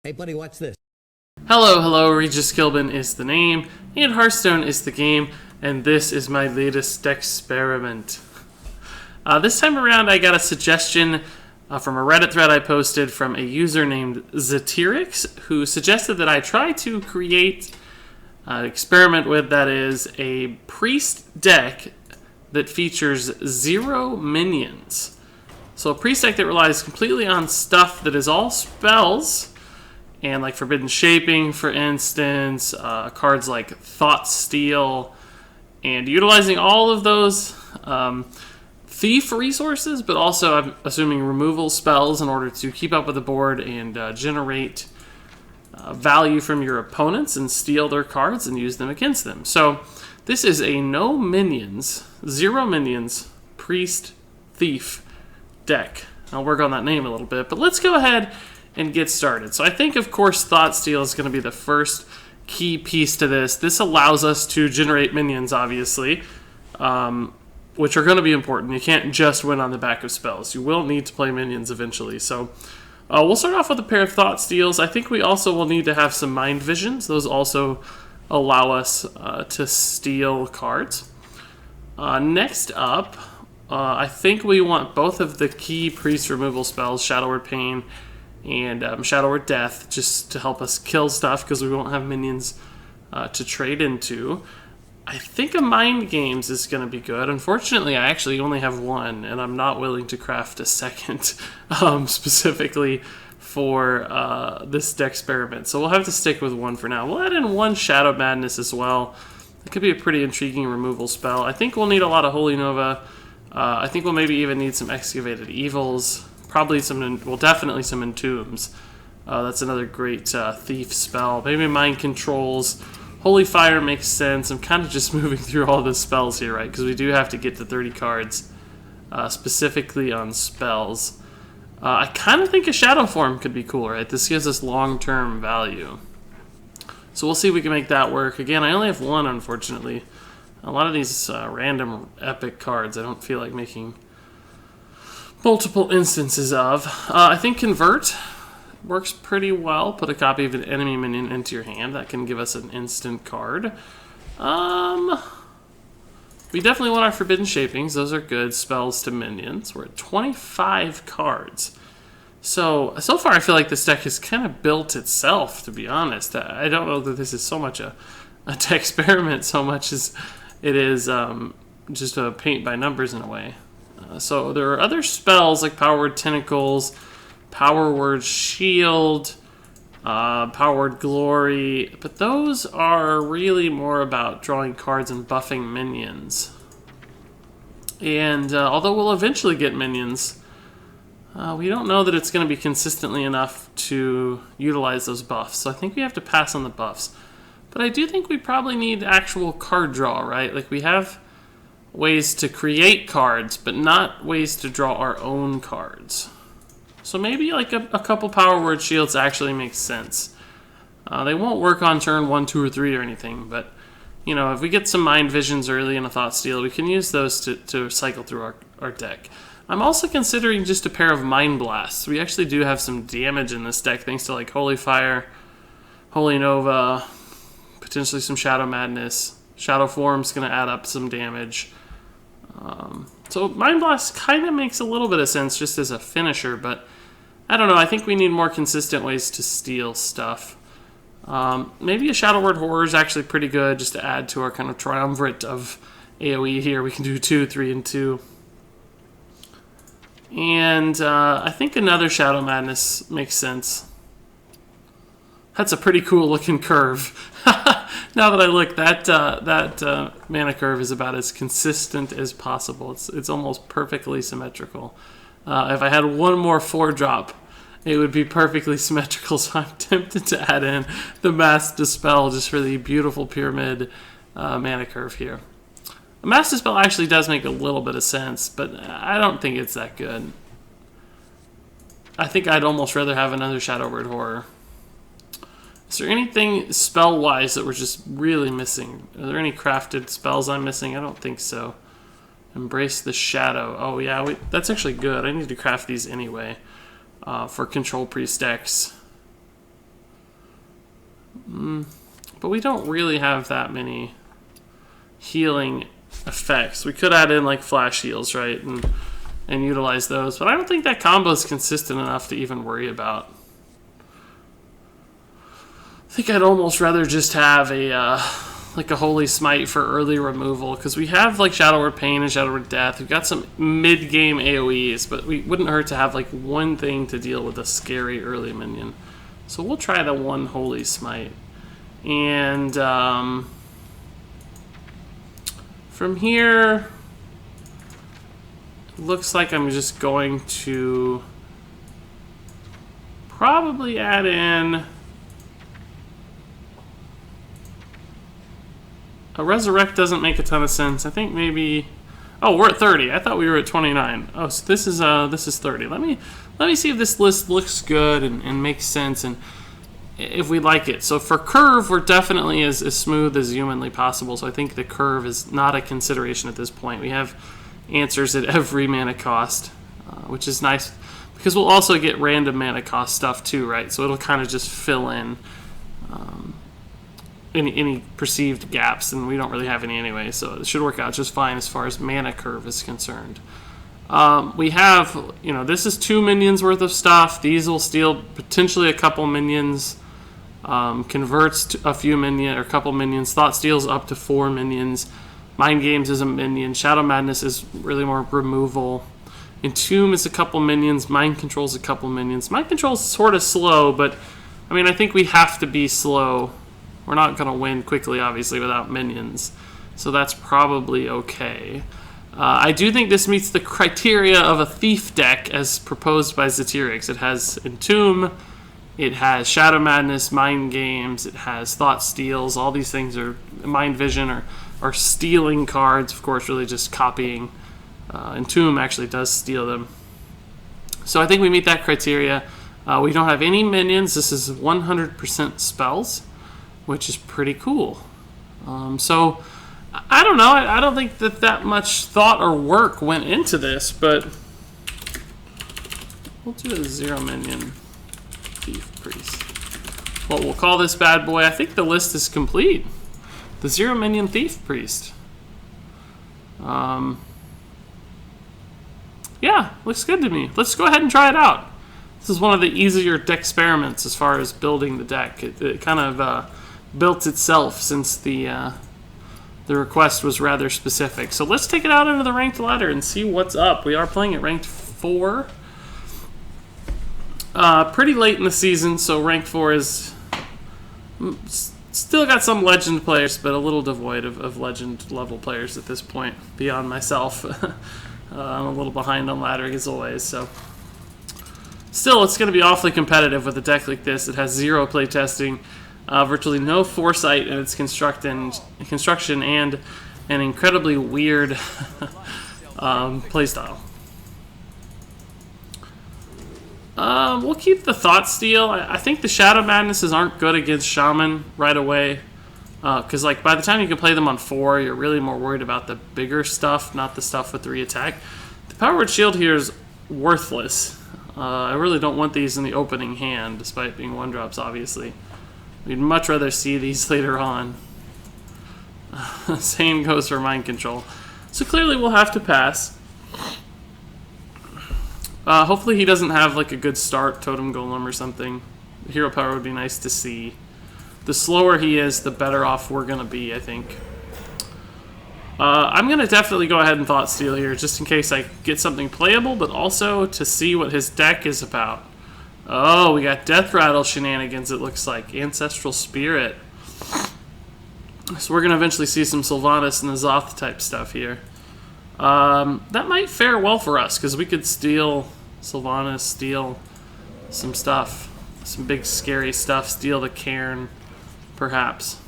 Hey buddy, watch this. Hello, Regis Kilbin is the name, and Hearthstone is the game, and this is my latest Decksperiment. This time around, I got a suggestion from a Reddit thread I posted from a user named Zatirix, who suggested that I try to create an experiment with that is a priest deck that features 0 minions. So a priest deck that relies completely on stuff that is all spells, and like Forbidden Shaping, for instance, cards like Thought Steal, and utilizing all of those thief resources, but also I'm assuming removal spells in order to keep up with the board and generate value from your opponents and steal their cards and use them against them. So this is a no minions, 0 minions, priest, thief deck. I'll work on that name a little bit, but let's go ahead and get started. So I think, of course, Thought Steal is going to be the first key piece to this. This allows us to generate minions, obviously, which are going to be important. You can't just win on the back of spells. You will need to play minions eventually. So we'll start off with a pair of Thought Steals. I think we also will need to have some Mind Visions. Those also allow us to steal cards. Next up, I think we want both of the key priest removal spells, Shadow Word Pain and Shadow Word Death, just to help us kill stuff because we won't have minions to trade into. I think a Mind Games is going to be good. Unfortunately, I actually only have one, and I'm not willing to craft a second specifically for this Decksperiment. So we'll have to stick with one for now. We'll add in one Shadow Madness as well. It could be a pretty intriguing removal spell. I think we'll need a lot of Holy Nova. I think we'll maybe even need some Excavated Evils. Probably definitely some Entombs. That's another great thief spell. Maybe Mind Controls. Holy Fire makes sense. I'm kind of just moving through all the spells here, right? Because we do have to get to 30 cards specifically on spells. I kind of think a Shadow Form could be cool, right? This gives us long-term value. So we'll see if we can make that work. Again, I only have one, unfortunately. A lot of these random epic cards I don't feel like making multiple instances of. I think Convert works pretty well. Put a copy of an enemy minion into your hand. That can give us an instant card. We definitely want our Forbidden Shapings. Those are good spells to minions. We're at 25 cards. So far I feel like this deck has kind of built itself, to be honest. I don't know that this is so much a Decksperiment so much as it is just a paint by numbers in a way. So there are other spells like Power Word Tentacles, Power Word Shield, Power Word Glory, but those are really more about drawing cards and buffing minions. And although we'll eventually get minions, we don't know that it's going to be consistently enough to utilize those buffs. So I think we have to pass on the buffs. But I do think we probably need actual card draw, right? Like we have ways to create cards, but not ways to draw our own cards. So maybe like a couple Power Word Shields actually makes sense. They won't work on turn 1, 2, or 3 or anything, but you know, if we get some Mind Visions early in a Thought Steal, we can use those to cycle through our deck. I'm also considering just a pair of Mind Blasts. We actually do have some damage in this deck thanks to like Holy Fire, Holy Nova, potentially some Shadow Madness. Shadow Form's going to add up some damage. So Mind Blast kind of makes a little bit of sense just as a finisher, but I don't know. I think we need more consistent ways to steal stuff. Maybe a Shadow Word Horror is actually pretty good just to add to our kind of triumvirate of AoE here. We can do 2, 3, and 2. And I think another Shadow Madness makes sense. That's a pretty cool looking curve. Now that I look, that mana curve is about as consistent as possible. It's almost perfectly symmetrical. If I had one more 4-drop, it would be perfectly symmetrical, so I'm tempted to add in the Mass Dispel just for the beautiful pyramid mana curve here. The Mass Dispel actually does make a little bit of sense, but I don't think it's that good. I think I'd almost rather have another Shadow Word Horror. Is there anything spell-wise that we're just really missing? Are there any crafted spells I'm missing? I don't think so. Embrace the Shadow. Oh yeah, that's actually good. I need to craft these anyway for Control Priest decks. But we don't really have that many healing effects. We could add in like flash heals, right? And utilize those. But I don't think that combo is consistent enough to even worry about. I think I'd almost rather just have a like a Holy Smite for early removal, because we have like Shadow Word Pain and Shadow Word Death. We've got some mid-game AoEs, but we wouldn't hurt to have like one thing to deal with a scary early minion. So we'll try the one Holy Smite. And from here, it looks like I'm just going to probably add in a Resurrect. Doesn't make a ton of sense. I think maybe... Oh, we're at 30. I thought we were at 29. Oh, so this is 30. Let me see if this list looks good and makes sense, and if we like it. So for curve, we're definitely as smooth as humanly possible. So I think the curve is not a consideration at this point. We have answers at every mana cost, which is nice, because we'll also get random mana cost stuff too, right? So it'll kind of just fill in any perceived gaps, and we don't really have any anyway, so it should work out just fine as far as mana curve is concerned. We have, this is 2 minions worth of stuff. These will steal potentially a couple minions, converts to a few minion or a couple minions. Thought steals up to 4 minions. Mind Games is a minion. Shadow Madness is really more removal. Entomb is a couple minions. Mind Control is a couple minions. Mind Control is sort of slow, but I think we have to be slow. We're not going to win quickly, obviously, without minions. So that's probably okay. I do think this meets the criteria of a Thief deck as proposed by Zatyrix. It has Entomb, it has Shadow Madness, Mind Games, it has Thought Steals. All these things are Mind Vision or stealing cards, of course, really just copying. Entomb actually does steal them. So I think we meet that criteria. We don't have any minions. This is 100% spells, which is pretty cool. So, I don't know. I don't think that much thought or work went into this, but we'll do a 0 minion Thief Priest. What we'll call this bad boy, I think the list is complete. The 0 minion Thief Priest. Yeah, looks good to me. Let's go ahead and try it out. This is one of the easier Decksperiments as far as building the deck. It kind of built itself, since the request was rather specific. So let's take it out into the ranked ladder and see what's up. We are playing at ranked 4. Pretty late in the season, so ranked 4 is still got some legend players, but a little devoid of legend level players at this point, beyond myself. I'm a little behind on ladder as always, so still it's going to be awfully competitive with a deck like this. It has 0 playtesting, virtually no foresight in its construction, and an incredibly weird playstyle. We'll keep the Thought Steal. I think the Shadow Madnesses aren't good against Shaman right away, because by the time you can play them on 4, you're really more worried about the bigger stuff, not the stuff with 3 attack. The Power Word Shield here is worthless. I really don't want these in the opening hand, despite being 1-drops, obviously. We'd much rather see these later on. Same goes for Mind Control. So clearly we'll have to pass. Hopefully he doesn't have a good start, Totem Golem or something. Hero Power would be nice to see. The slower he is, the better off we're going to be, I think. I'm going to definitely go ahead and Thought Steal here, just in case I get something playable, but also to see what his deck is about. Oh, we got Death Rattle shenanigans, it looks like. Ancestral Spirit. So we're going to eventually see some Sylvanas and Azoth type stuff here. That might fare well for us, because we could steal Sylvanas, steal some stuff. Some big scary stuff. Steal the Cairn, perhaps.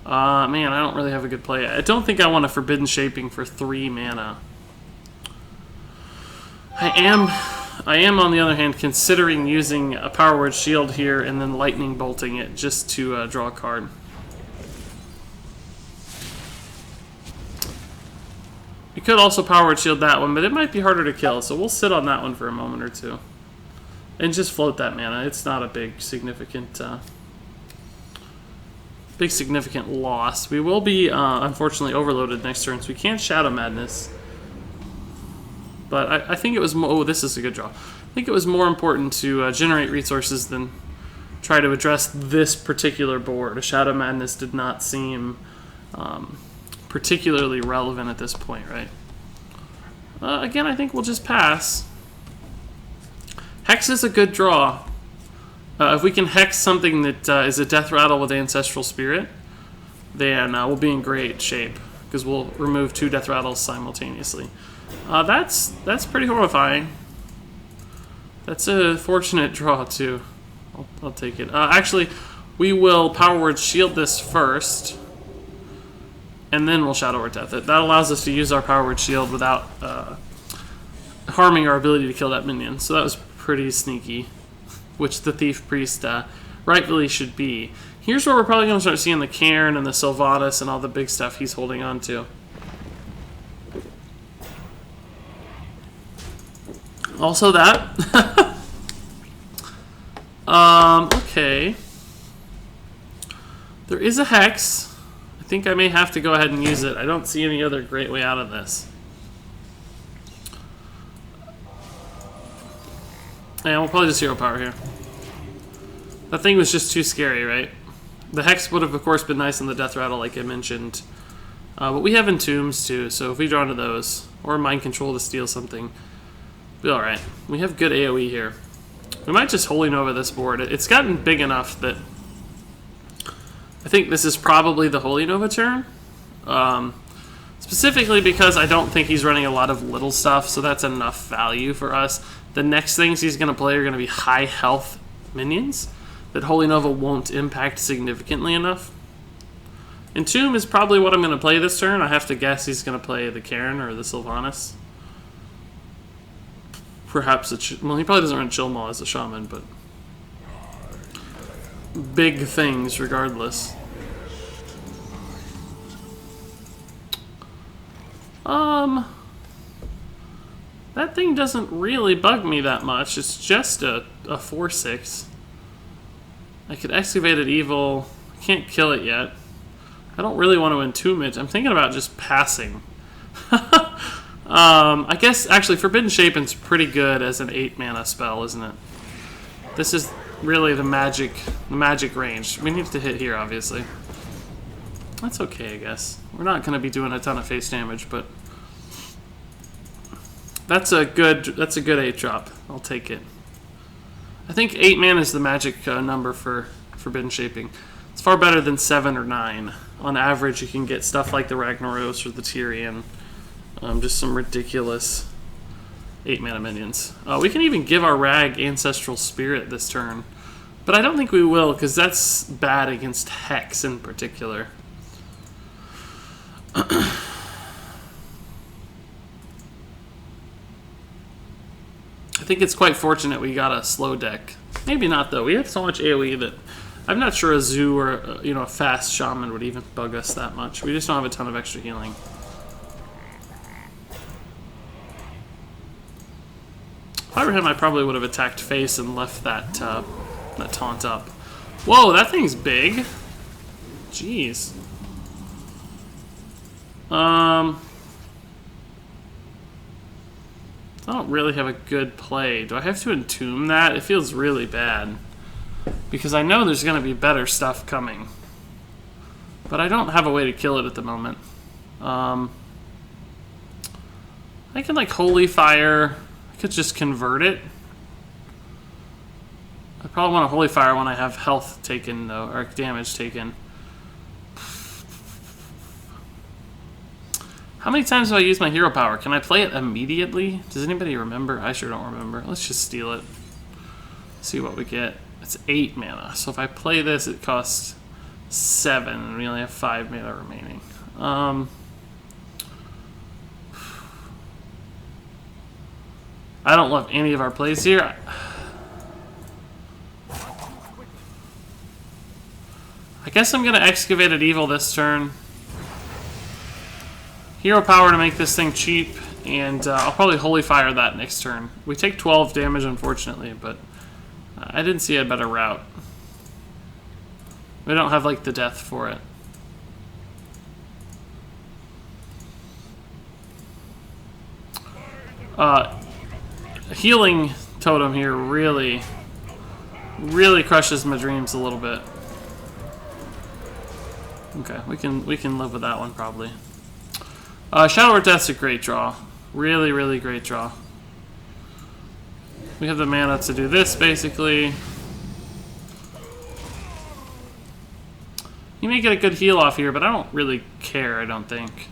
Man, I don't really have a good play. I don't think I want a Forbidden Shaping for 3 mana. I am, on the other hand, considering using a Power Word Shield here and then Lightning Bolting it just to draw a card. You could also Power Word Shield that one, but it might be harder to kill, so we'll sit on that one for a moment or two. And just float that mana. It's not a big, significant big significant loss. We will be, unfortunately, overloaded next turn, so we can't Shadow Madness. But I think it was more... Oh, this is a good draw. I think it was more important to generate resources than try to address this particular board. A Shadow Madness did not seem particularly relevant at this point, right? Again, I think we'll just pass. Hex is a good draw. If we can Hex something that is a Death Rattle with Ancestral Spirit, then we'll be in great shape, because we'll remove 2 Death Rattles simultaneously. That's pretty horrifying. That's a fortunate draw, too. I'll take it. Actually, we will Power Word Shield this first, and then we'll Shadow Word Death it. That allows us to use our Power Word Shield without harming our ability to kill that minion. So that was pretty sneaky, which the Thief Priest rightfully should be. Here's where we're probably going to start seeing the Cairn and the Sylvanas and all the big stuff he's holding on to. Also that. Okay. There is a Hex. I think I may have to go ahead and use it. I don't see any other great way out of this. And we'll probably just Hero Power here. That thing was just too scary, right? The Hex would have, of course, been nice on the Death Rattle, like I mentioned. But we have Entombs, too, so if we draw into those, or Mind Control to steal something, we'll be alright. We have good AoE here. We might just Holy Nova this board. It's gotten big enough that I think this is probably the Holy Nova turn. Specifically because I don't think he's running a lot of little stuff, so that's enough value for us. The next things he's going to play are going to be high health minions that Holy Nova won't impact significantly enough. Entomb is probably what I'm going to play this turn. I have to guess he's going to play the Cairn or the Sylvanas. Perhaps well, he probably doesn't run Chill Maw as a shaman, but big things regardless. That thing doesn't really bug me that much. It's just a 4/6. I could Excavate it Evil. I can't kill it yet. I don't really want to Entomb it. I'm thinking about just passing. I guess, actually, Forbidden Shaping's pretty good as an 8-mana spell, isn't it? This is really the magic range. We need to hit here, obviously. That's okay, I guess. We're not going to be doing a ton of face damage, but that's a good 8-drop. I'll take it. I think 8 mana is the magic number for Forbidden Shaping. It's far better than 7 or 9. On average, you can get stuff like the Ragnaros or the Tyrion. Just some ridiculous 8-mana minions. We can even give our Rag Ancestral Spirit this turn. But I don't think we will, because that's bad against Hex in particular. I think it's quite fortunate we got a slow deck. Maybe not, though. We have so much AoE that I'm not sure a Zoo or a fast Shaman would even bug us that much. We just don't have a ton of extra healing. If I were him, I probably would have attacked face and left that taunt up. Whoa, that thing's big. Jeez. I don't really have a good play. Do I have to Entomb that? It feels really bad. Because I know there's going to be better stuff coming. But I don't have a way to kill it at the moment. I can, like, Holy Fire. I could just convert it. I probably want to Holy Fire when I have health taken, though, or damage taken. How many times have I used my hero power? Can I play it immediately? Does anybody remember? I sure don't remember. Let's just steal it. See what we get. It's 8 mana. So if I play this, it costs 7, and we only have 5 mana remaining. I don't love any of our plays here. I guess I'm going to Excavate it Evil this turn. Hero power to make this thing cheap, and I'll probably Holy Fire that next turn. We take 12 damage, unfortunately, but I didn't see a better route. We don't have, like, the death for it. Healing totem here really crushes my dreams a little bit. Okay, we can live with that one probably. Shadow Word Death's a great draw. Really great draw. We have the mana to do this basically. You may get a good heal off here, but I don't really care, I don't think.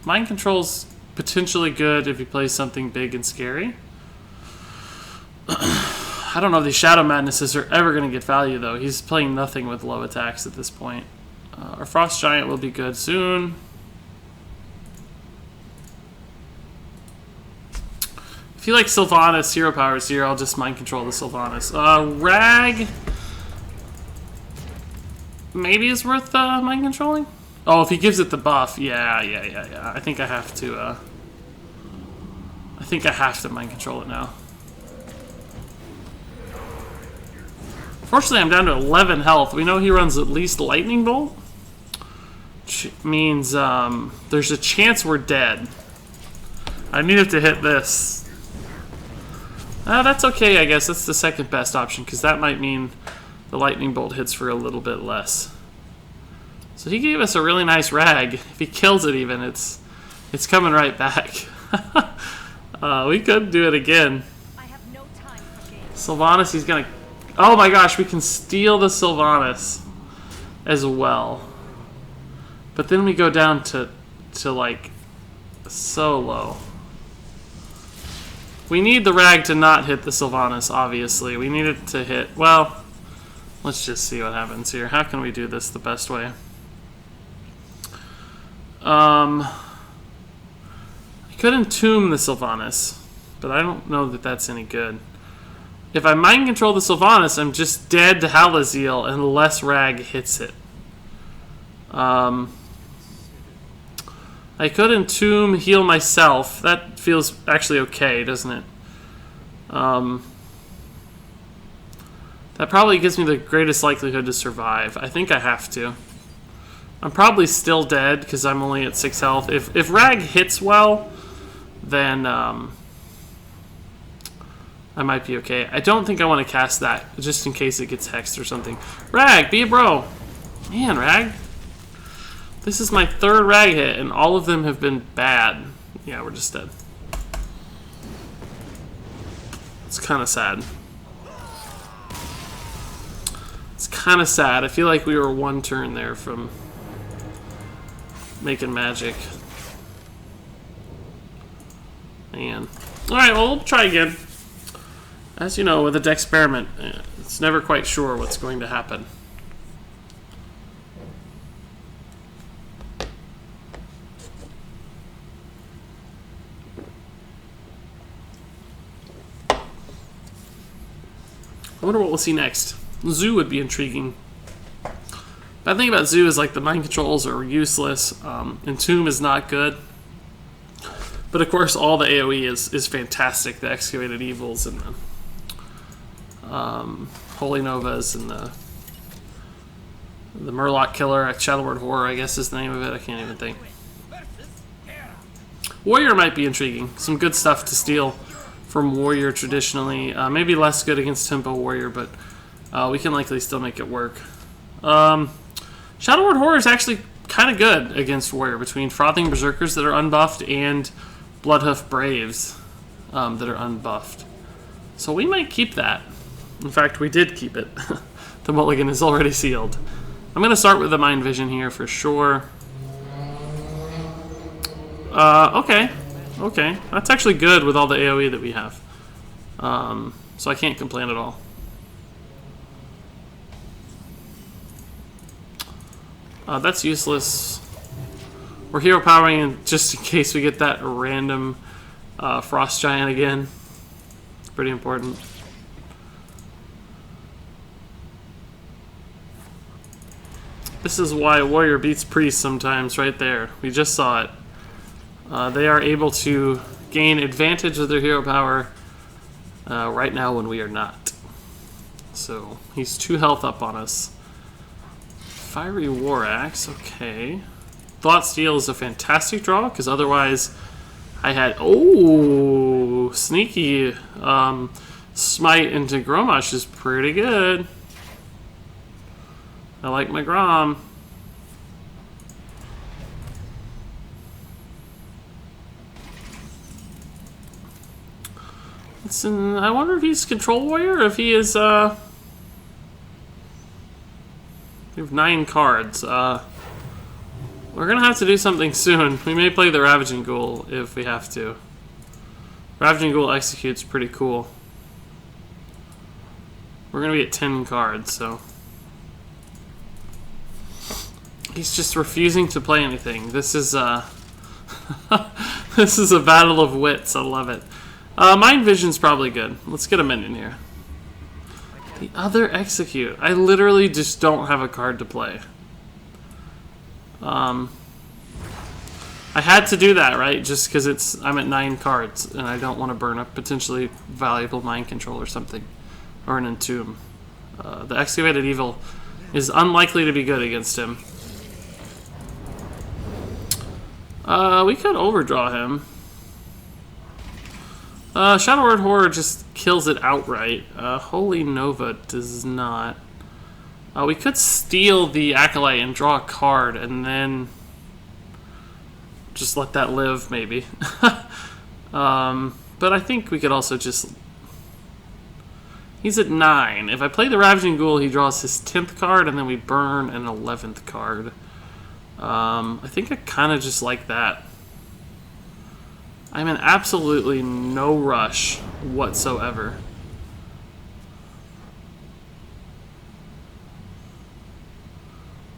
Mind Control's potentially good if he plays something big and scary. I don't know if these Shadow Madnesses are ever going to get value, though. He's playing nothing with low attacks at this point. Our Frost Giant will be good soon. If you like Sylvanas Hero Powers here, I'll just Mind Control the Sylvanas. Rag maybe is worth Mind Controlling. Oh, if he gives it the buff, yeah. I think I have to. I think I have to Mind Control it now. Fortunately, I'm down to 11 health. We know he runs at least Lightning Bolt, which means there's a chance we're dead. I needed to hit this. That's okay, I guess. That's the second best option, because that might mean the Lightning Bolt hits for a little bit less. So he gave us a really nice rag. If he kills it even, it's coming right back. We could do it again. I have no time for games. Sylvanas, he's gonna... Oh my gosh, we can steal the Sylvanas as well. But then we go down to like, so low. We need the rag to not hit the Sylvanas, obviously. We need it to hit... Well, let's just see what happens here. How can we do this the best way? I could entomb the Sylvanas, but I don't know that that's any good. If I Mind Control the Sylvanas, I'm just dead to Halaziel unless rag hits it. I could entomb, heal myself. That feels actually okay, doesn't it? That probably gives me the greatest likelihood to survive. I think I have to. I'm probably still dead because I'm only at 6 health. If rag hits well, then I might be okay. I don't think I want to cast that, just in case it gets hexed or something. Rag, be a bro. Man, Rag. This is my 3rd rag hit, and all of them have been bad. Yeah, we're just dead. It's kind of sad. It's kind of sad. I feel like we were 1 turn there from making magic. Man. Alright, well, we'll try again. As you know, with a Decksperiment, it's never quite sure what's going to happen. I wonder what we'll see next. Zoo would be intriguing. Bad thing about Zoo is like the mind controls are useless. Entomb is not good. But of course all the AoE is fantastic. The Excavated Evils and the Holy Novas and the Murloc Killer, Shadow Word Horror I guess is the name of it. I can't even think. Warrior might be intriguing. Some good stuff to steal from Warrior traditionally. Maybe less good against Tempo Warrior, but we can likely still make it work. Shadow Word Horror is actually kind of good against Warrior, between Frothing Berserkers that are unbuffed and Bloodhoof Braves that are unbuffed. So we might keep that. In fact, we did keep it. The mulligan is already sealed. I'm going to start with the Mind Vision here for sure. Okay. Okay. That's actually good with all the AoE that we have. So I can't complain at all. That's useless. We're hero powering just in case we get that random Frost Giant again. It's pretty important. This is why Warrior beats Priest sometimes, right there. We just saw it. They are able to gain advantage of their hero power right now when we are not. So he's 2 health up on us. Fiery War Axe, okay. Thought Steal is a fantastic draw, because otherwise I had... Oh! Sneaky. Smite into Gromash is pretty good. I like my Grom. I wonder if he's Control Warrior or if he is, We have 9 cards. We're gonna have to do something soon. We may play the Ravaging Ghoul if we have to. Ravaging Ghoul executes pretty cool. We're gonna be at 10 cards, so... He's just refusing to play anything. This is, This is a battle of wits. I love it. Mind Vision's probably good. Let's get a minion here. The other Execute. I literally just don't have a card to play. I had to do that, right? Just because I'm at 9 cards, and I don't want to burn a potentially valuable Mind Control or something. Or an Entomb. The Excavated Evil is unlikely to be good against him. We could overdraw him. Shadow Word Horror just kills it outright. Holy Nova does not. We could steal the Acolyte and draw a card, and then just let that live, maybe. But I think we could also just... He's at 9. If I play the Ravaging Ghoul, he draws his 10th card, and then we burn an 11th card. I think I kind of just like that. I'm in absolutely no rush whatsoever.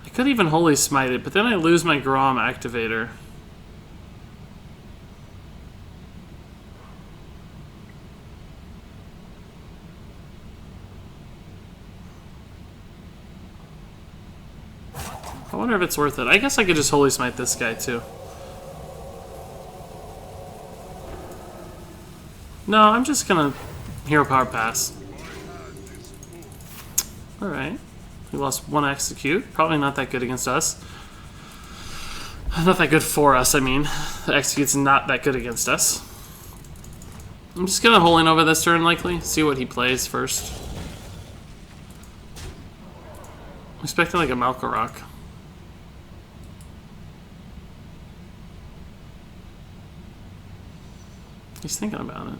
I could even Holy Smite it, but then I lose my Grom activator. I wonder if it's worth it. I guess I could just Holy Smite this guy too. No, I'm just gonna Hero Power Pass. Alright. We lost 1 Execute. Probably not that good against us. Not that good for us, I mean. The Execute's not that good against us. I'm just gonna Holy Nova this turn, likely. See what he plays first. I'm expecting like a Malkorok. He's thinking about it.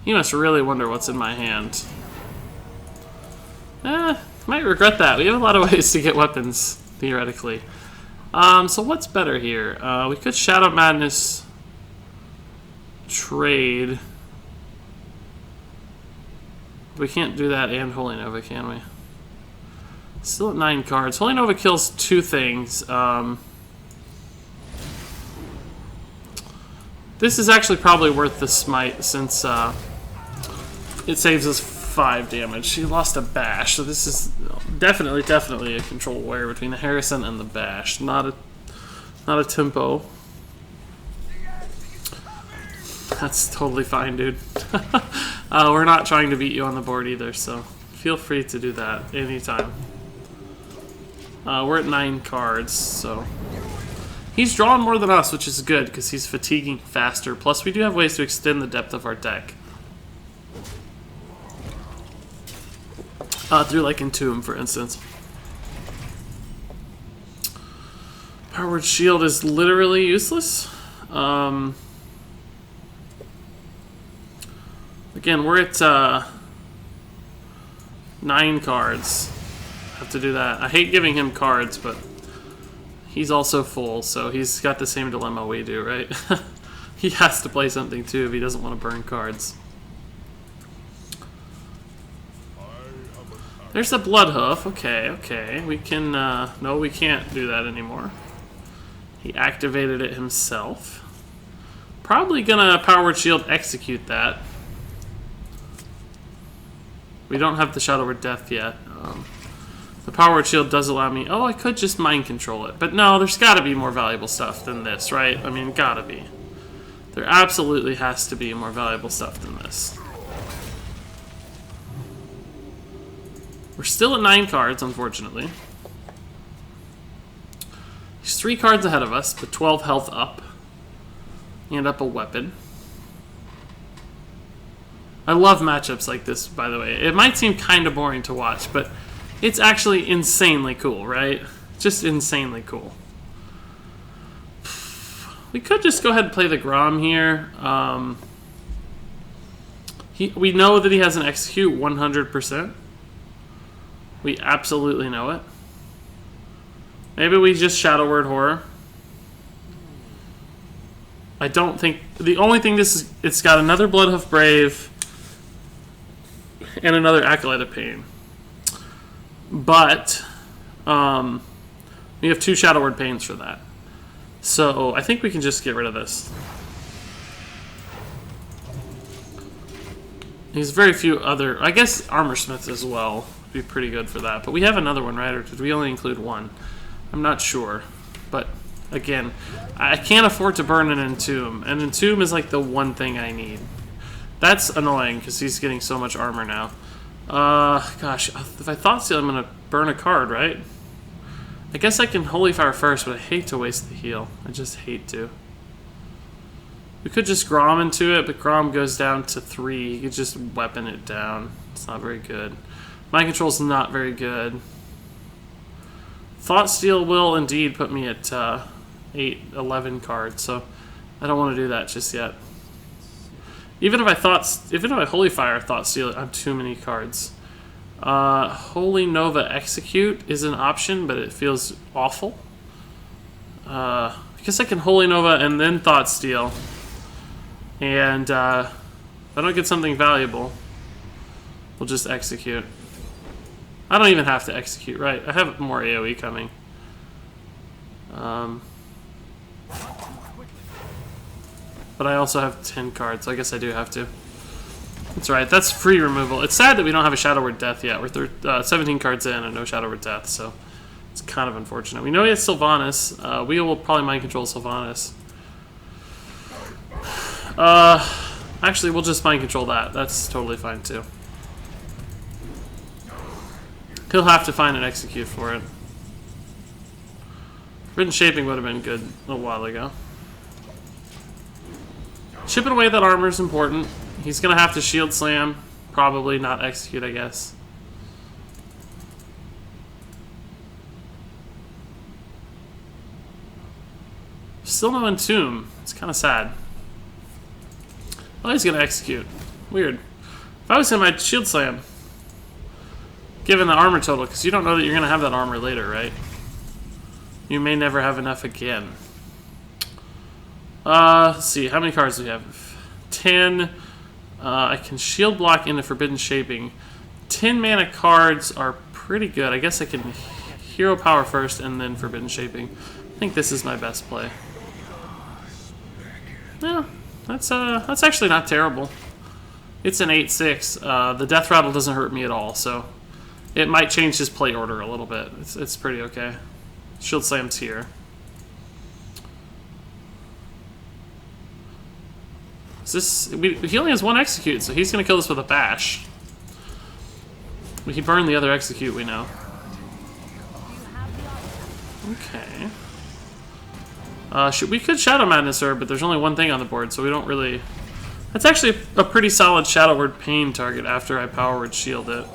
He must really wonder what's in my hand. Might regret that. We have a lot of ways to get weapons, theoretically. So what's better here? We could Shadow Madness trade. We can't do that and Holy Nova, can we? Still at 9 cards. Holy Nova kills 2 things. This is actually probably worth the Smite since it saves us 5 damage. He lost a Bash, so this is definitely a Control Warrior between the Harrison and the Bash. Not a tempo. That's totally fine, dude. We're not trying to beat you on the board either, so feel free to do that anytime. We're at 9 cards, so... He's drawn more than us, which is good, because he's fatiguing faster. Plus, we do have ways to extend the depth of our deck. Through, like, Entomb, for instance. Powered Shield is literally useless. Again, we're at 9 cards. Have to do that. I hate giving him cards, but... He's also full, so he's got the same dilemma we do, right? He has to play something too if he doesn't want to burn cards. There's the Bloodhoof. Okay. We can, no, we can't do that anymore. He activated it himself. Probably gonna Powered Shield execute that. We don't have the Shadow Word Death yet. The Powered Shield does allow me... Oh, I could just Mind Control it. But no, there's got to be more valuable stuff than this, right? I mean, gotta be. There absolutely has to be more valuable stuff than this. We're still at 9 cards, unfortunately. He's 3 cards ahead of us, but 12 health up. And up a weapon. I love matchups like this, by the way. It might seem kind of boring to watch, but it's actually insanely cool, right? Just insanely cool. We could just go ahead and play the Grom here. We know that he has an execute 100%. We absolutely know it. Maybe we just Shadow Word Horror. I don't think... The only thing this is... It's got another Bloodhoof Brave and another Acolyte of Pain. But we have 2 Shadow Word Pains for that. So I think we can just get rid of this. There's very few other... I guess Armor Smith as well would be pretty good for that. But we have another one, right? Or did we only include 1? I'm not sure. But again, I can't afford to burn an Entomb. And Entomb is like the one thing I need. That's annoying because he's getting so much armor now. Gosh, if I Thought Steal, I'm going to burn a card, right? I guess I can Holy Fire first, but I hate to waste the heal. I just hate to. We could just Grom into it, but Grom goes down to 3. You could just weapon it down. It's not very good. Mind Control's not very good. Thought Steal will indeed put me at 11 cards, so I don't want to do that just yet. Even if I Holy Fire Thought Steal, I have too many cards. Holy Nova Execute is an option, but it feels awful. I guess I can Holy Nova and then Thought Steal. And if I don't get something valuable, we'll just Execute. I don't even have to Execute, right? I have more AoE coming. But I also have 10 cards, so I guess I do have to. That's right, that's free removal. It's sad that we don't have a Shadow Word Death yet. We're 17 cards in and no Shadow Word Death, so it's kind of unfortunate. We know he has Sylvanas. We will probably Mind Control Sylvanas. Actually, we'll just Mind Control that. That's totally fine, too. He'll have to find an Execute for it. Written Shaping would have been good a while ago. Chipping away that armor is important. He's going to have to Shield Slam. Probably not Execute, I guess. Still no Entomb. It's kind of sad. Oh, he's going to Execute. Weird. If I was him, I'd Shield Slam. Given the armor total, because you don't know that you're going to have that armor later, right? You may never have enough again. Let's see, how many cards do we have? 10. I can Shield Block into Forbidden Shaping. 10 mana cards are pretty good. I guess I can Hero Power first and then Forbidden Shaping. I think this is my best play. Yeah, that's actually not terrible. It's an 8/6. The Death Rattle doesn't hurt me at all, so it might change his play order a little bit. It's pretty okay. Shield Slam's here. He only has 1 Execute, so he's going to kill this with a Bash. He burned the other Execute, we know. Okay. We could Shadow Madness her, but there's only one thing on the board, so we don't really... That's actually a pretty solid Shadow Word Pain target after I Power Word Shield it.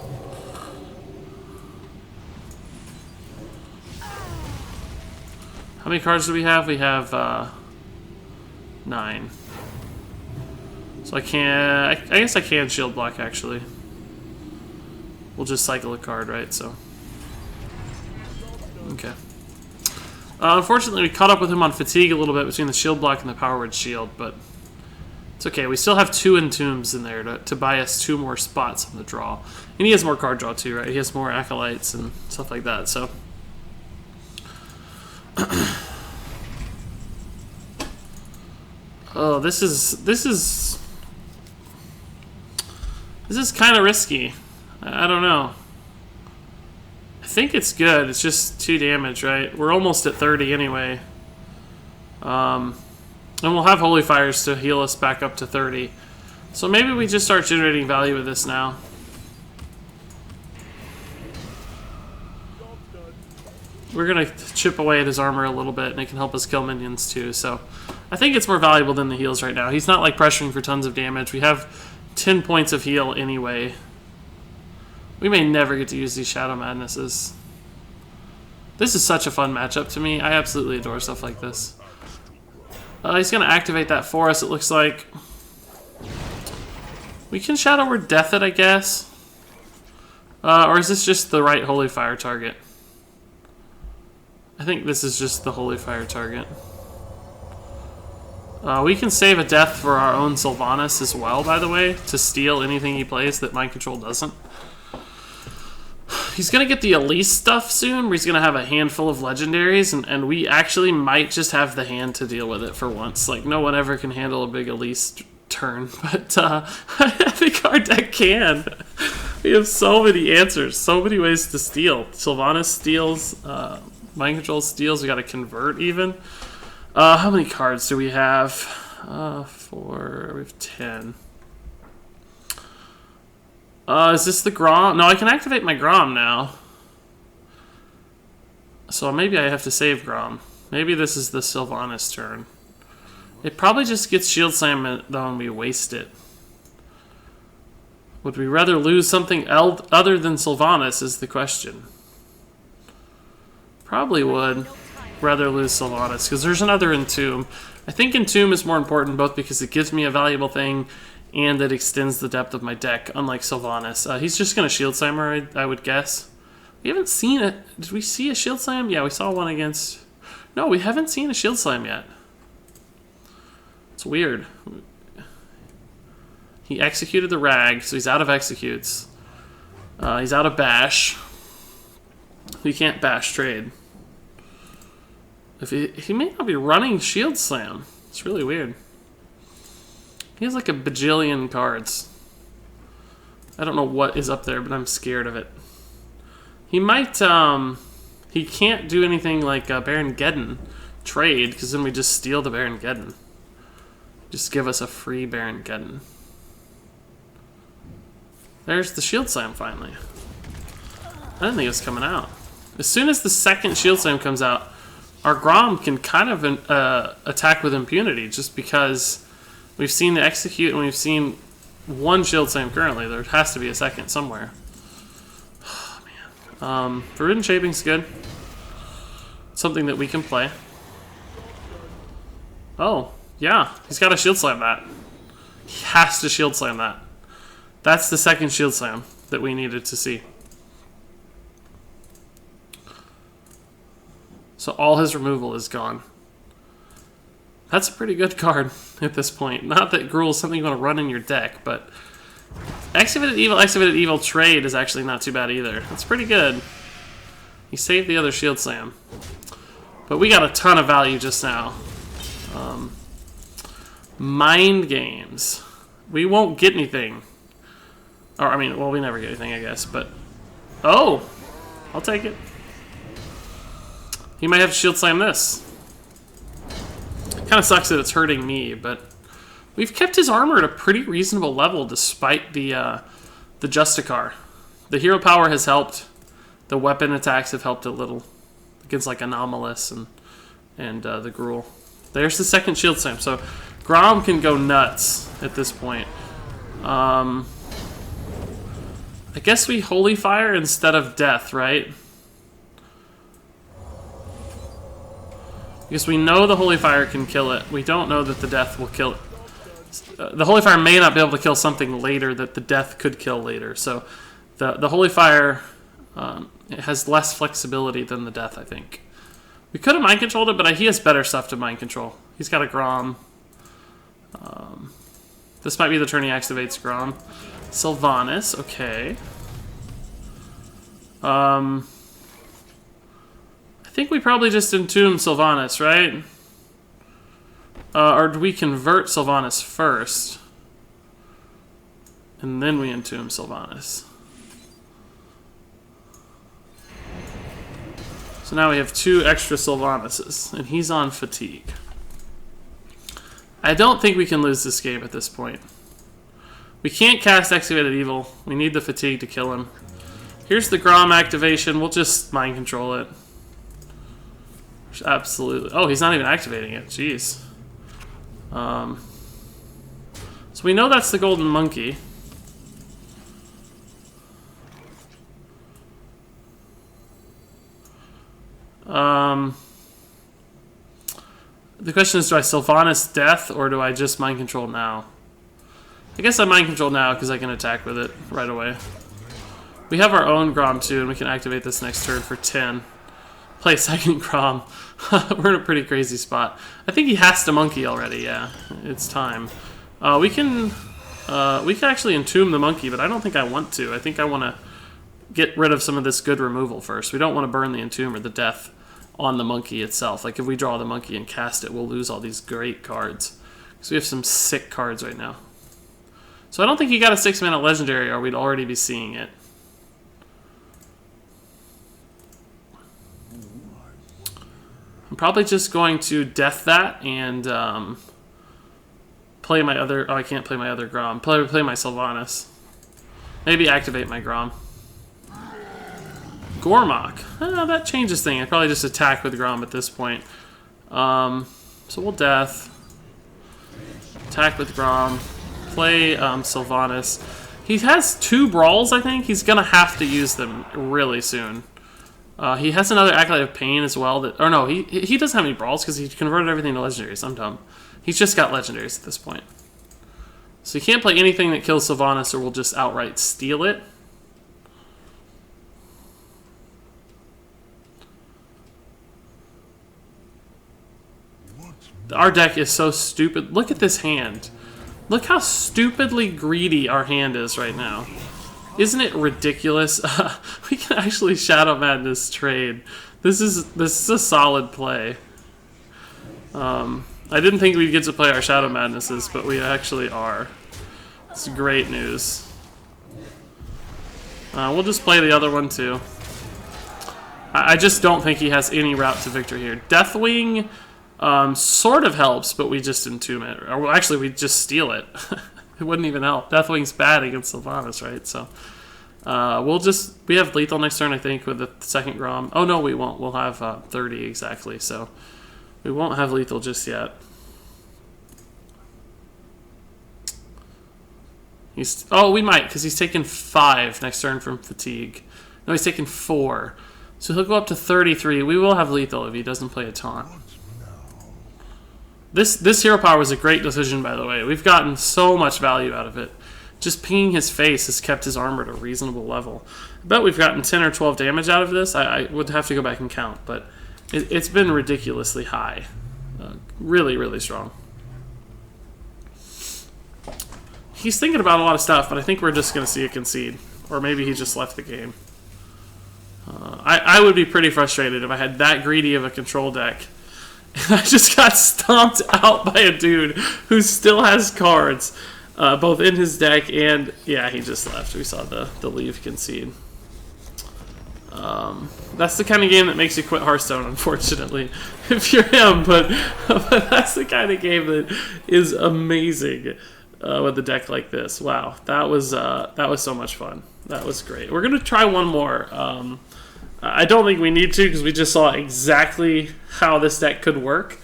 How many cards do we have? We have 9. So I guess I can Shield Block, actually. We'll just cycle a card, right? So, okay. Unfortunately, we caught up with him on Fatigue a little bit between the Shield Block and the Power Word Shield, but it's okay. We still have 2 Entombs in there to buy us 2 more spots on the draw. And he has more card draw too, right? He has more Acolytes and stuff like that, so... Oh, this is kind of risky. I don't know. I think it's good. It's just 2 damage, right? We're almost at 30 anyway. And we'll have Holy Fires to heal us back up to 30. So maybe we just start generating value with this now. we're gonna chip away at his armor a little bit, and it can help us kill minions too. So I think it's more valuable than the heals right now. He's not like pressuring for tons of damage. We have 10 points of heal anyway. We may never get to use these Shadow Madnesses. This is such a fun matchup to me. I absolutely adore stuff like this. He's gonna activate that for us, it looks like. We can Shadow Word Death it, I guess. Or is this just the right Holy Fire target? I think this is just the Holy Fire target. We can save a death for our own Sylvanas as well, by the way, to steal anything he plays that Mind Control doesn't. He's going to get the Elise stuff soon, where he's going to have a handful of legendaries, and we actually might just have the hand to deal with it for once. Like, no one ever can handle a big Elise turn, but I think our deck can. We have so many answers, so many ways to steal. Sylvanas steals, Mind Control steals, we got to convert even. How many cards do we have? 4, we have 10. Is this the Grom? No, I can activate my Grom now. So maybe I have to save Grom. Maybe this is the Sylvanas turn. It probably just gets Shield Slam though and we waste it. Would we rather lose something other than Sylvanas is the question. Probably would rather lose Sylvanas because there's another Entomb. I think Entomb is more important both because it gives me a valuable thing and it extends the depth of my deck, unlike Sylvanas. He's just going to Shield Slammer, I would guess. We haven't seen it. Did we see a Shield Slam? Yeah, we saw one against... No, we haven't seen a Shield Slam yet. It's weird. He executed the Rag, so he's out of executes. He's out of Bash. We can't Bash trade. If he may not be running Shield Slam. It's really weird. He has like a bajillion cards. I don't know what is up there, but I'm scared of it. He might, he can't do anything like Baron Geddon trade, because then we just steal the Baron Geddon. Just give us a free Baron Geddon. There's the Shield Slam finally. I didn't think it was coming out. As soon as the second Shield Slam comes out, our Grom can kind of attack with impunity, just because we've seen the execute and we've seen one Shield Slam currently. There has to be a second somewhere. Oh, man. Forbidden Shaping's good. Something that we can play. Oh, yeah. He's got to Shield Slam that. He has to Shield Slam that. That's the second Shield Slam that we needed to see. So all his removal is gone. That's a pretty good card at this point. Not that Gruul is something you want to run in your deck, but Activated Evil trade is actually not too bad either. That's pretty good. He saved the other Shield Slam. But we got a ton of value just now. Mind Games. We won't get anything. Or, I mean, well, we never get anything, I guess, but... Oh! I'll take it. He might have to Shield Slam this. Kind of sucks that it's hurting me, but we've kept his armor at a pretty reasonable level despite the Justicar. The hero power has helped. The weapon attacks have helped a little against like Anomalous and the Gruul. There's the second Shield Slam. So Grom can go nuts at this point. I guess we Holy Fire instead of Death, right? Because we know the Holy Fire can kill it. We don't know that the Death will kill it. The Holy Fire may not be able to kill something later that the Death could kill later. So the Holy Fire it has less flexibility than the Death, I think. We could have Mind Controlled it, but he has better stuff to Mind Control. He's got a Grom. This might be the turn he activates Grom. Sylvanas, okay. I think we probably just entomb Sylvanas, right? Or do we convert Sylvanas first? And then we entomb Sylvanas. So now we have 2 extra Sylvanases, and he's on fatigue. I don't think we can lose this game at this point. We can't cast Activated Evil. We need the fatigue to kill him. Here's the Grom activation. We'll just Mind Control it. Absolutely. Oh, he's not even activating it. Jeez. So we know that's the golden monkey. The question is, do I Sylvanas Death or do I just Mind Control now? I guess I Mind Control now because I can attack with it right away. We have our own Grom too, and we can activate this next turn for 10. Play a second Grom. We're in a pretty crazy spot. I think he has to monkey already, yeah. It's time. We can actually entomb the monkey, but I don't think I want to. I think I want to get rid of some of this good removal first. We don't want to burn the entomb or the death on the monkey itself. Like if we draw the monkey and cast it, we'll lose all these great cards. Because we have some sick cards right now. So I don't think he got a 6-mana legendary or we'd already be seeing it. I'm probably just going to death that and play my other... Oh, I can't play my other Grom. Play my Sylvanas. Maybe activate my Grom. Gormok. That changes things. I probably just attack with Grom at this point. So we'll death. Attack with Grom. Play Sylvanas. He has 2 brawls, I think. He's going to have to use them really soon. He has another Acolyte of Pain as well. Or no, he doesn't have any brawls because he converted everything to legendaries. I'm dumb. He's just got legendaries at this point. So you can't play anything that kills Sylvanas or we'll just outright steal it. Our deck is so stupid. Look at this hand. Look how stupidly greedy our hand is right now. Isn't it ridiculous? We can actually Shadow Madness trade. This is a solid play. I didn't think we'd get to play our Shadow Madnesses, but we actually are. It's great news. We'll just play the other one too. I just don't think he has any route to victory here. Deathwing sort of helps, but we just entomb it. Or well, actually, we just steal it. It wouldn't even help. Deathwing's bad against Sylvanas, right? So we have lethal next turn, I think, with the second Grom. Oh no, we won't. We'll have 30 exactly, so we won't have lethal just yet. We might, because he's taking 5 next turn from fatigue. No, he's taking 4. So he'll go up to 33. We will have lethal if he doesn't play a taunt. This hero power was a great decision, by the way. We've gotten so much value out of it. Just pinging his face has kept his armor at a reasonable level. I bet we've gotten 10 or 12 damage out of this. I would have to go back and count, but it's been ridiculously high. Really, really strong. He's thinking about a lot of stuff, but I think we're just going to see a concede. Or maybe he just left the game. I would be pretty frustrated if I had that greedy of a control deck. And I just got stomped out by a dude who still has cards, both in his deck and... Yeah, he just left. We saw the leave concede. That's the kind of game that makes you quit Hearthstone, unfortunately, if you're him. But that's the kind of game that is amazing with a deck like this. Wow, that was so much fun. That was great. We're gonna try one more. I don't think we need to because we just saw exactly how this deck could work.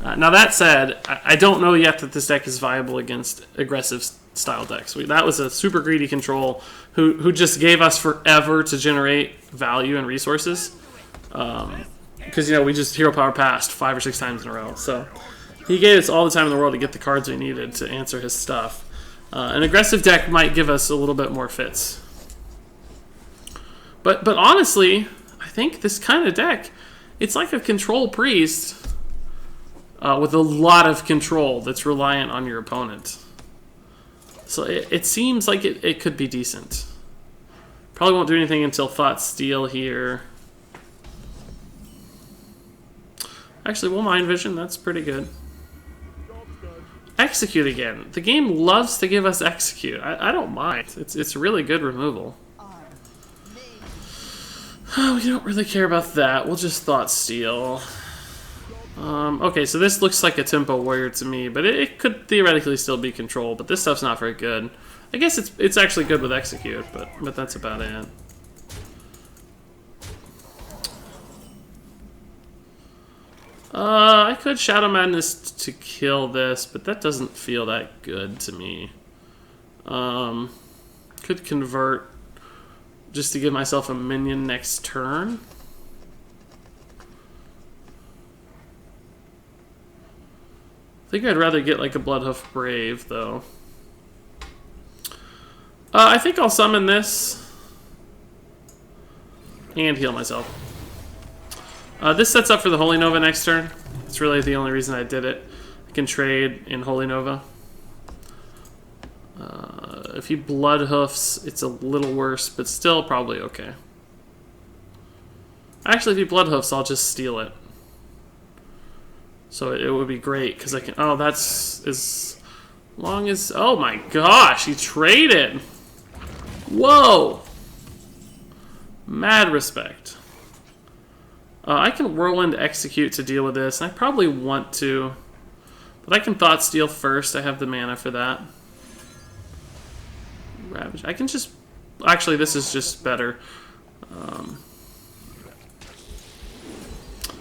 Now that said, I don't know yet that this deck is viable against aggressive style decks. That was a super greedy control who just gave us forever to generate value and resources. Because, we just hero power passed 5 or 6 times in a row. So he gave us all the time in the world to get the cards we needed to answer his stuff. An aggressive deck might give us a little bit more fits. But honestly, I think this kind of deck, it's like a control priest with a lot of control that's reliant on your opponent. So it seems like it could be decent. Probably won't do anything until Thought Steal here. Actually, we'll Mind Vision. That's pretty good. Execute again. The game loves to give us Execute. I don't mind. It's really good removal. Oh, we don't really care about that. We'll just Thought Steal. Okay, so this looks like a Tempo Warrior to me, but it could theoretically still be Control, but this stuff's not very good. I guess it's actually good with Execute, but that's about it. I could Shadow Madness to kill this, but that doesn't feel that good to me. Could convert just to give myself a minion next turn. I think I'd rather get like a Bloodhoof Brave, though. I think I'll summon this and heal myself. This sets up for the Holy Nova next turn. It's really the only reason I did it. I can trade in Holy Nova. If he Bloodhoofs, it's a little worse, but still probably okay. Actually, if he Bloodhoofs, I'll just steal it. So it would be great, because I can... Oh, that's as long as... Oh my gosh, he traded! Whoa! Mad respect. I can Whirlwind Execute to deal with this, and I probably want to. But I can Thought Steal first, I have the mana for that. Ravage. I can just... Actually, this is just better.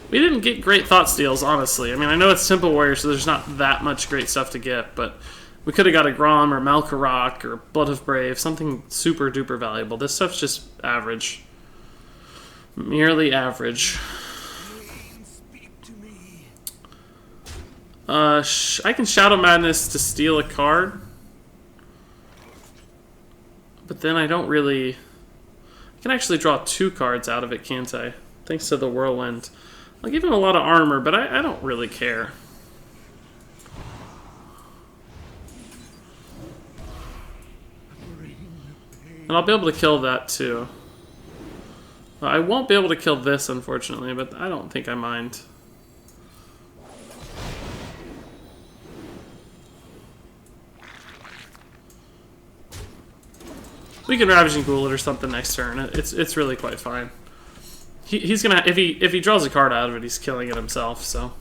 We didn't get great Thought Steals, honestly. I mean, I know it's Simple Warrior, so there's not that much great stuff to get, but we could have got a Grom or Malkarok or Bloodhoof Brave, something super duper valuable. This stuff's just average. Merely average. I can Shadow Madness to steal a card, but then I don't really... I can actually draw 2 cards out of it, can't I? Thanks to the Whirlwind. I'll give him a lot of armor, but I don't really care. And I'll be able to kill that too. I won't be able to kill this, unfortunately, but I don't think I mind. We can Ravaging Ghoul it or something next turn. It's really quite fine. He's gonna if he draws a card out of it, he's killing it himself. So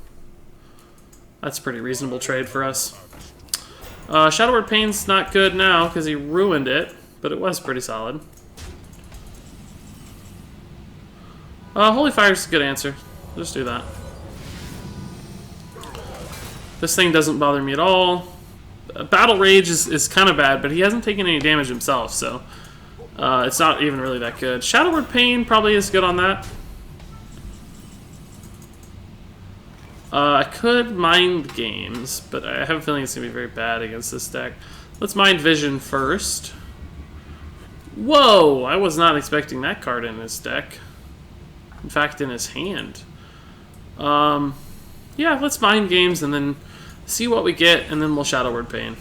that's a pretty reasonable trade for us. Shadow Word Pain's not good now because he ruined it, but it was pretty solid. Holy Fire's a good answer. Just do that. This thing doesn't bother me at all. Battle Rage is kind of bad, but he hasn't taken any damage himself, so it's not even really that good. Shadow Word Pain probably is good on that. I could Mind Games, but I have a feeling it's going to be very bad against this deck. Let's Mind Vision first. Whoa! I was not expecting that card in his deck. In fact, in his hand. Yeah, let's Mind Games and then see what we get, and then we'll Shadow Word Pain.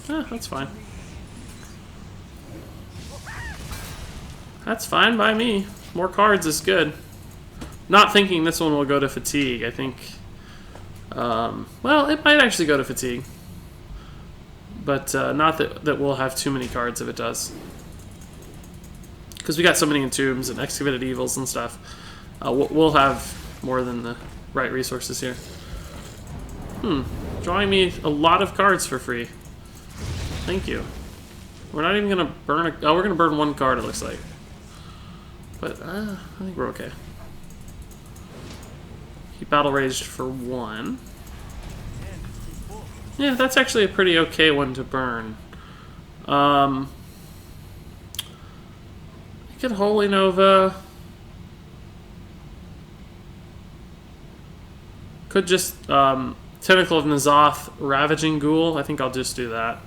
That's fine. That's fine by me. More cards is good. Not thinking this one will go to Fatigue. I think... well, it might actually go to Fatigue. But not that we'll have too many cards if it does. Because we got so many Entombs and Excavated Evils and stuff. We'll have more than the right resources here. Drawing me a lot of cards for free. Thank you. We're not even going to burn a... Oh, we're going to burn 1 card, it looks like. But, I think we're okay. He Battle Raged for 1. Yeah, that's actually a pretty okay one to burn. I could Holy Nova. Could just Tentacle of N'Zoth, Ravaging Ghoul. I think I'll just do that.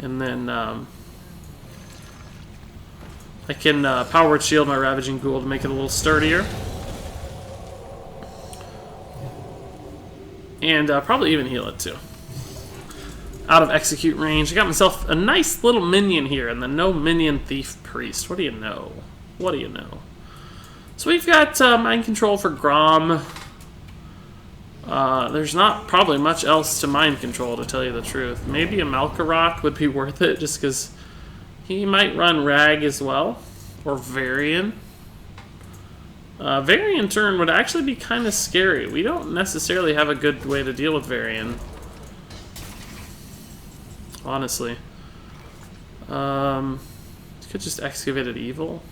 And then I can Power Word Shield my Ravaging Ghoul to make it a little sturdier. And probably even heal it too. Out of execute range. I got myself a nice little minion here in the No-Minion Thief Priest. What do you know? What do you know? So we've got Mind Control for Grom. There's not probably much else to Mind Control, to tell you the truth. Maybe a Malkarok would be worth it, just because he might run Rag as well. Or Varian. Varian turn would actually be kind of scary. We don't necessarily have a good way to deal with Varian. Honestly. Could just Excavated Evil.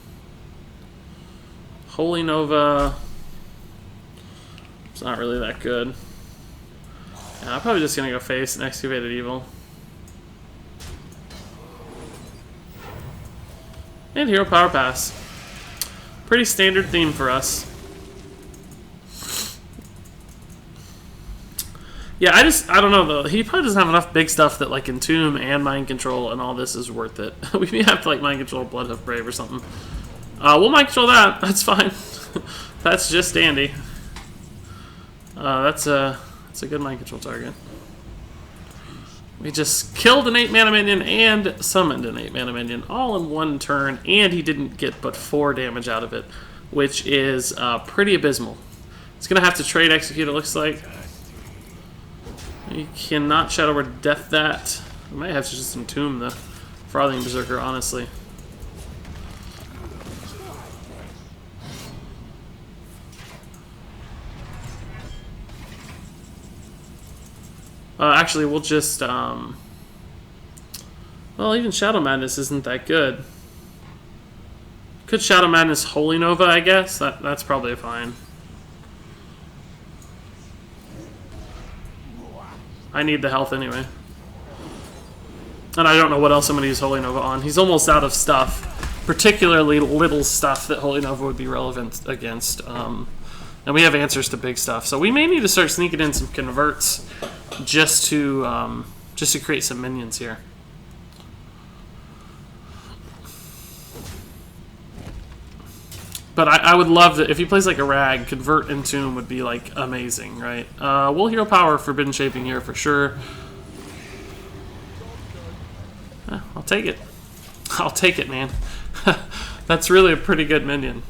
Holy Nova. It's not really that good. Yeah, I'm probably just gonna go face an Excavated Evil. And Hero Power Pass. Pretty standard theme for us. Yeah, I don't know though. He probably doesn't have enough big stuff that like Entomb and Mind Control and all this is worth it. We may have to like Mind Control Bloodhoof Brave or something. We'll Mind Control that. That's fine. That's just dandy. That's a good Mind Control target. We just killed an 8-mana minion and summoned an 8-mana minion all in one turn, and he didn't get but 4 damage out of it, which is pretty abysmal. He's gonna have to trade Execute, it looks like. You cannot Shadow Word Death that. I might have to just Entomb the Frothing Berserker, honestly. Actually, we'll just, well, even Shadow Madness isn't that good. Could Shadow Madness Holy Nova, I guess? That's probably fine. I need the health anyway. And I don't know what else I'm going to use Holy Nova on. He's almost out of stuff. Particularly little stuff that Holy Nova would be relevant against. And we have answers to big stuff. So we may need to start sneaking in some converts just to create some minions here. But I would love to, if he plays like a Rag, Convert Entomb would be like amazing, right? We'll Hero Power Forbidden Shaping here for sure. I'll take it. I'll take it, man. That's really a pretty good minion.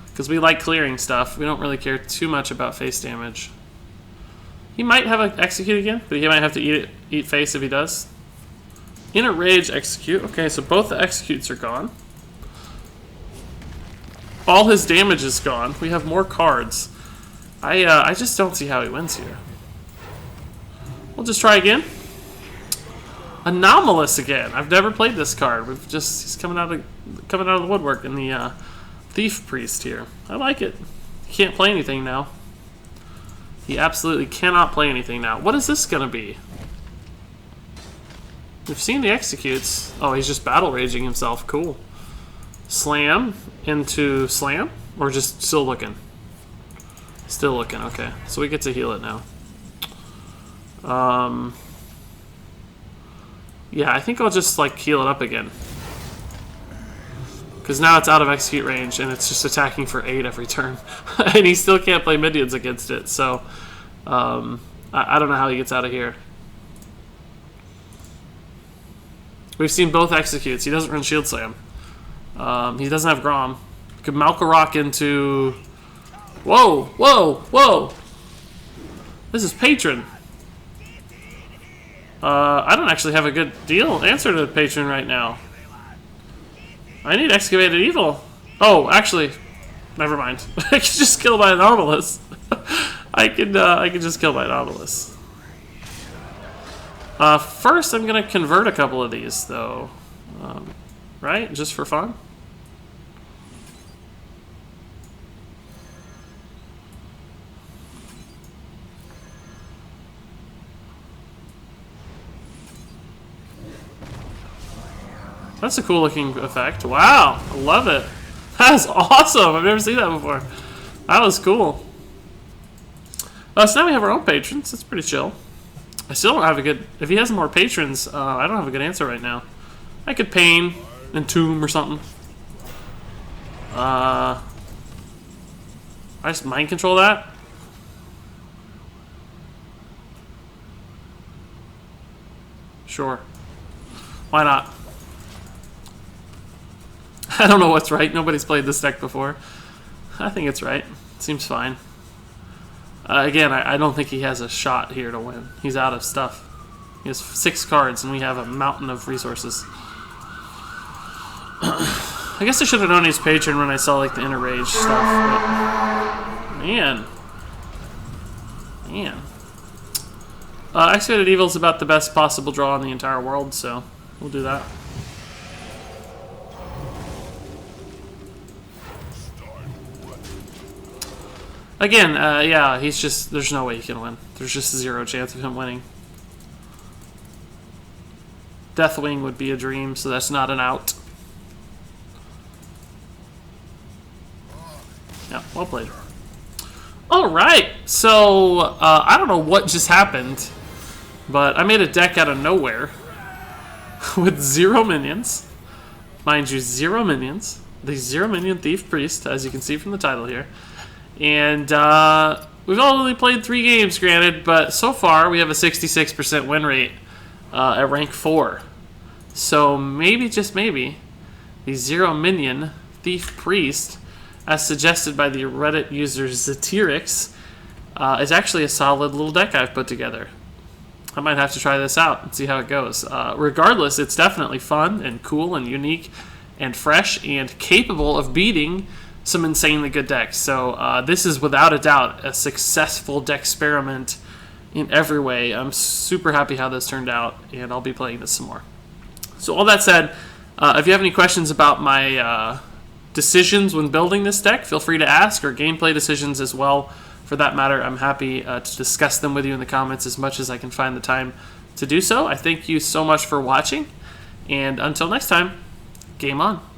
Because we like clearing stuff. We don't really care too much about face damage. He might have an Execute again, but he might have to eat face if he does. In a Rage, Execute. Okay, so both the Executes are gone. All his damage is gone. We have more cards. I just don't see how he wins here. We'll just try again. Anomalous again. I've never played this card. He's coming out of the woodwork in the Thief Priest here. I like it. He can't play anything now. He absolutely cannot play anything now. What is this gonna be? We've seen the Executes. Oh, he's just battle raging himself. Cool. Slam into Slam? Or just still looking? Still looking, okay. So we get to heal it now. Yeah, I think I'll just like heal it up again. Because now it's out of Execute range and it's just attacking for 8 every turn. And he still can't play minions against it, so I don't know how he gets out of here. We've seen both Executes. He doesn't run Shield Slam. He doesn't have Grom. He could Malkarok into... Whoa! Whoa! Whoa! This is Patron. I don't actually have a good answer to Patron right now. I need Excavated Evil. Oh, actually, never mind. I can just kill my Anomalous. I can just kill my Anomalous. First, I'm gonna convert a couple of these, though. Right? Just for fun. That's a cool looking effect. Wow, I love it. That is awesome. I've never seen that before. That was cool. So now we have our own patrons. That's pretty chill. I still don't have a good... If he has more patrons, I don't have a good answer right now. I could Pain, Entomb or something. I just Mind Control that. Sure. Why not? I don't know what's right. Nobody's played this deck before. I think it's right. Seems fine. Again, I don't think he has a shot here to win. He's out of stuff. He has 6 cards, and we have a mountain of resources. I guess I should have known he's Patron when I saw like the Inner Rage stuff. But man. Excavated Evil is about the best possible draw in the entire world, so we'll do that. Again, yeah, he's just... There's no way he can win. There's just 0 chance of him winning. Deathwing would be a dream, so that's not an out. Yeah, well played. Alright, so I don't know what just happened, but I made a deck out of nowhere with 0 minions. Mind you, 0 minions. The 0 minion Thief Priest, as you can see from the title here. And we've only played 3 games, granted, but so far we have a 66% win rate at rank 4. So maybe, just maybe, the 0 minion Thief Priest, as suggested by the Reddit user Zatirix, is actually a solid little deck I've put together. I might have to try this out and see how it goes. Regardless, it's definitely fun and cool and unique and fresh and capable of beating some insanely good decks. So this is without a doubt a successful Decksperiment in every way. I'm super happy how this turned out, and I'll be playing this some more. So all that said, if you have any questions about my decisions when building this deck, feel free to ask, or gameplay decisions as well, for that matter. I'm happy to discuss them with you in the comments as much as I can find the time to do so. I thank you so much for watching, and until next time, game on.